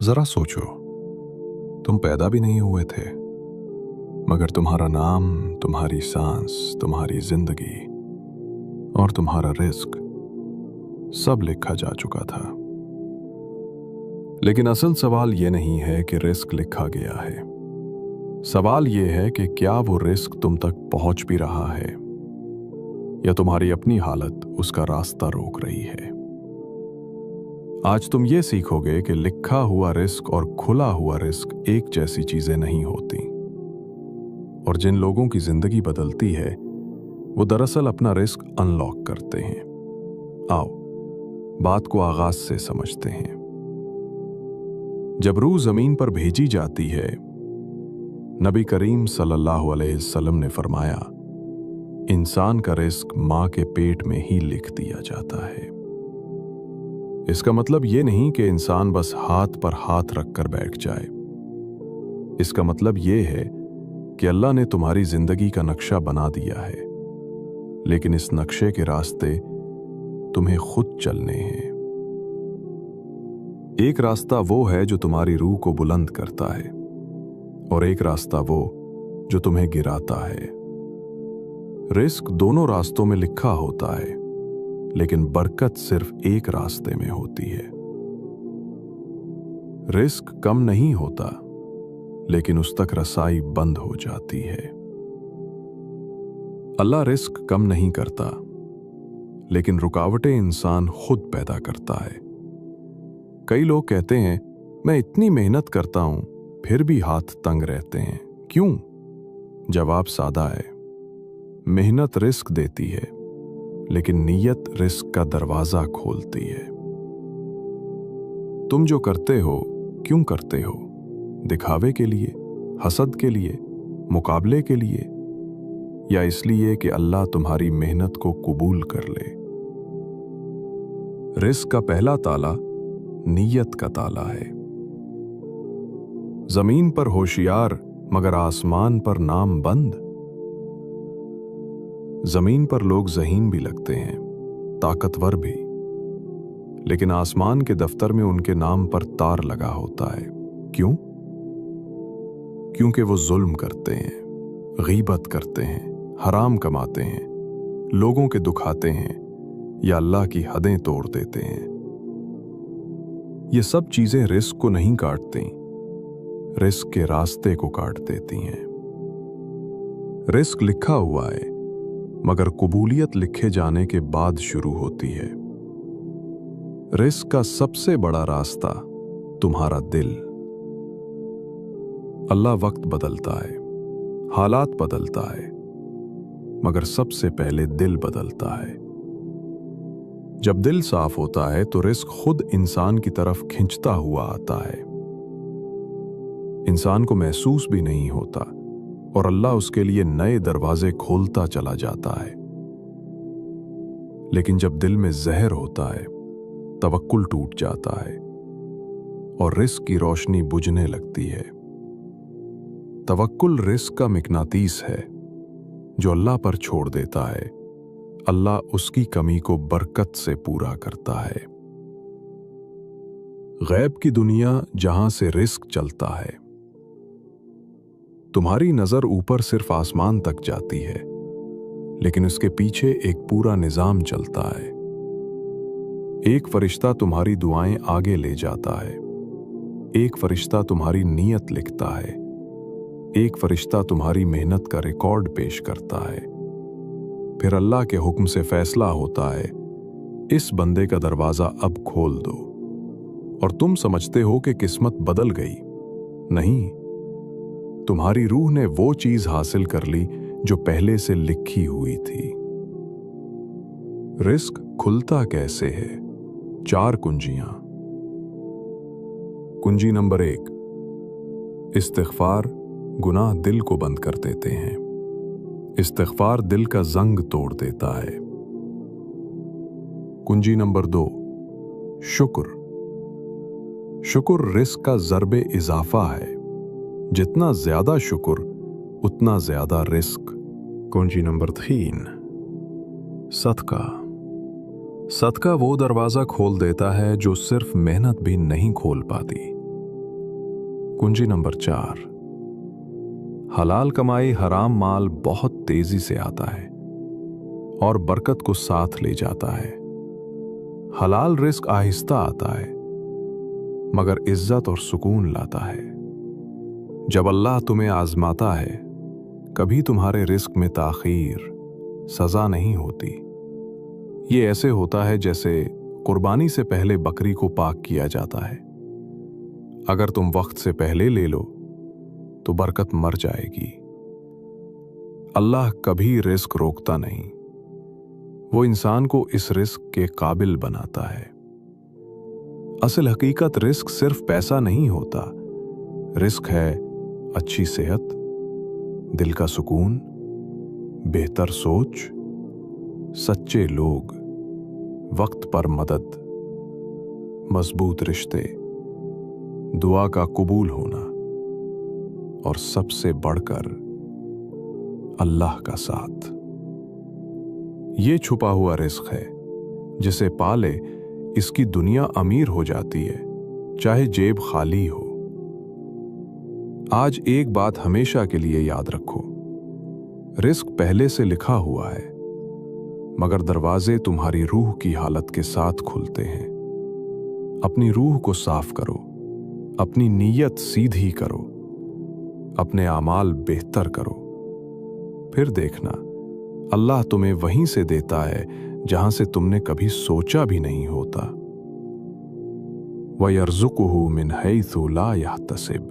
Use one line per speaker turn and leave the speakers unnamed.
जरा सोचो, तुम पैदा भी नहीं हुए थे, मगर तुम्हारा नाम, तुम्हारी सांस, तुम्हारी जिंदगी और तुम्हारा रिस्क सब लिखा जा चुका था। लेकिन असल सवाल ये नहीं है कि रिस्क लिखा गया है। सवाल ये है कि क्या वो रिस्क तुम तक पहुंच भी रहा है या तुम्हारी अपनी हालत उसका रास्ता रोक रही है। आज तुम ये सीखोगे कि लिखा हुआ रिस्क और खुला हुआ रिस्क एक जैसी चीजें नहीं होती, और जिन लोगों की जिंदगी बदलती है वो दरअसल अपना रिस्क अनलॉक करते हैं। आओ बात को आगाज से समझते हैं। जब रूह जमीन पर भेजी जाती है, नबी करीम सल्लल्लाहु अलैहि वसल्लम ने फरमाया, इंसान का रिस्क मां के पेट में ही लिख दिया जाता है। इसका मतलब ये नहीं कि इंसान बस हाथ पर हाथ रखकर बैठ जाए। इसका मतलब ये है कि अल्लाह ने तुम्हारी जिंदगी का नक्शा बना दिया है, लेकिन इस नक्शे के रास्ते तुम्हें खुद चलने हैं। एक रास्ता वो है जो तुम्हारी रूह को बुलंद करता है, और एक रास्ता वो जो तुम्हें गिराता है। रिस्क दोनों रास्तों में लिखा होता है, लेकिन बरकत सिर्फ एक रास्ते में होती है। रिस्क कम नहीं होता, लेकिन उस तक रसाई बंद हो जाती है। अल्लाह रिस्क कम नहीं करता, लेकिन रुकावटें इंसान खुद पैदा करता है। कई लोग कहते हैं, मैं इतनी मेहनत करता हूं फिर भी हाथ तंग रहते हैं, क्यों? जवाब सादा है, मेहनत रिस्क देती है, लेकिन नीयत रिस्क का दरवाजा खोलती है। तुम जो करते हो क्यों करते हो? दिखावे के लिए, हसद के लिए, मुकाबले के लिए, या इसलिए कि अल्लाह तुम्हारी मेहनत को कबूल कर ले? रिस्क का पहला ताला नीयत का ताला है। जमीन पर होशियार मगर आसमान पर नाम बंद। जमीन पर लोग ज़हीन भी लगते हैं, ताकतवर भी, लेकिन आसमान के दफ्तर में उनके नाम पर तार लगा होता है। क्यों? क्योंकि वो जुल्म करते हैं, गीबत करते हैं, हराम कमाते हैं, लोगों के दुखाते हैं या अल्लाह की हदें तोड़ देते हैं। ये सब चीजें रिस्क को नहीं काटती, रिस्क के रास्ते को काट देती हैं। रिस्क लिखा हुआ है, मगर कबूलियत लिखे जाने के बाद शुरू होती है। रिस्क का सबसे बड़ा रास्ता तुम्हारा दिल। अल्लाह वक्त बदलता है, हालात बदलता है, मगर सबसे पहले दिल बदलता है। जब दिल साफ होता है तो रिस्क खुद इंसान की तरफ खिंचता हुआ आता है। इंसान को महसूस भी नहीं होता, और अल्लाह उसके लिए नए दरवाजे खोलता चला जाता है। लेकिन जब दिल में जहर होता है, तवक्कुल टूट जाता है और रिस्क की रोशनी बुझने लगती है। तवक्कुल रिस्क का मिकनातीस है जो अल्लाह पर छोड़ देता है। अल्लाह उसकी कमी को बरकत से पूरा करता है। गैब की दुनिया जहां से रिस्क चलता है। तुम्हारी नजर ऊपर सिर्फ आसमान तक जाती है, लेकिन उसके पीछे एक पूरा निजाम चलता है। एक फरिश्ता तुम्हारी दुआएं आगे ले जाता है, एक फरिश्ता तुम्हारी नीयत लिखता है, एक फरिश्ता तुम्हारी मेहनत का रिकॉर्ड पेश करता है। फिर अल्लाह के हुक्म से फैसला होता है, इस बंदे का दरवाजा अब खोल दो, और तुम समझते हो कि किस्मत बदल गई। नहीं, तुम्हारी रूह ने वो चीज हासिल कर ली जो पहले से लिखी हुई थी। रिस्क खुलता कैसे है? 4 कुंजियां। कुंजी नंबर 1, इस्तिग़फ़ार गुनाह दिल को बंद कर देते हैं। इस्तिग़फ़ार दिल का जंग तोड़ देता है। कुंजी नंबर 2, शुक्र। शुक्र रिस्क का ज़र्बे इजाफा है। जितना ज्यादा शुक्र उतना ज्यादा रिस्क। कुंजी नंबर 3, सदका। सदका वो दरवाजा खोल देता है जो सिर्फ मेहनत भी नहीं खोल पाती। कुंजी नंबर 4, हलाल कमाई हराम माल बहुत तेजी से आता है और बरकत को साथ ले जाता है। हलाल रिस्क आहिस्ता आता है मगर इज्जत और सुकून लाता है। जब अल्लाह तुम्हें आजमाता है, कभी तुम्हारे रिस्क में ताखीर सजा नहीं होती। ये ऐसे होता है जैसे कुर्बानी से पहले बकरी को पाक किया जाता है। अगर तुम वक्त से पहले ले लो तो बरकत मर जाएगी। अल्लाह कभी रिस्क रोकता नहीं, वो इंसान को इस रिस्क के काबिल बनाता है। असल हकीकत रिस्क सिर्फ पैसा नहीं होता, रिस्क है अच्छी सेहत, दिल का सुकून, बेहतर सोच, सच्चे लोग, वक्त पर मदद, मजबूत रिश्ते, दुआ का कबूल होना और सबसे बढ़कर अल्लाह का साथ। ये छुपा हुआ रिस्क है, जिसे पाले इसकी दुनिया अमीर हो जाती है, चाहे जेब खाली हो। आज एक बात हमेशा के लिए याद रखो, रिस्क पहले से लिखा हुआ है, मगर दरवाजे तुम्हारी रूह की हालत के साथ खुलते हैं। अपनी रूह को साफ करो, अपनी नीयत सीधी करो, अपने आमाल बेहतर करो, फिर देखना अल्लाह तुम्हें वहीं से देता है जहां से तुमने कभी सोचा भी नहीं होता। वयर्ज़ुक़ुहु मिन हैथु ला यहतसिब।